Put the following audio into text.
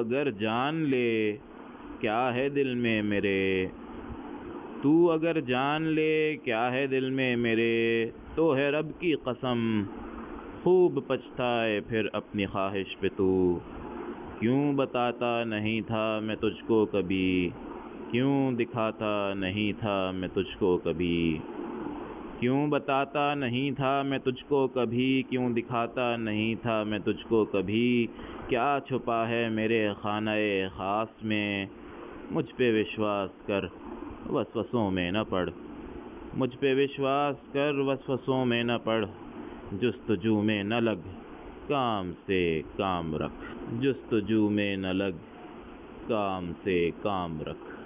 اگر جان لے کیا ہے دل میں میرے، تو اگر جان لے کیا ہے دل میں میرے، تو ہے رب کی قسم خوب پچھتائے پھر اپنی خواہش پہ تو۔ کیوں بتاتا نہیں تھا میں تجھ کو کبھی، کیوں دکھاتا نہیں تھا میں تجھ کو کبھی، کیوں بتاتا نہیں تھا میں تجھ کو کبھی، کیوں دکھاتا نہیں تھا میں تجھ کو کبھی، کیا چھپا ہے میرے خانہ خاص میں، مجھ پہ وشواس کر وسوسوں میں نہ پڑ، مجھ پہ وشواس کر وسوسوں میں نہ پڑ، جستجو میں نہ لگ کام سے کام رکھ، جستجو میں نہ لگ کام سے کام رکھ۔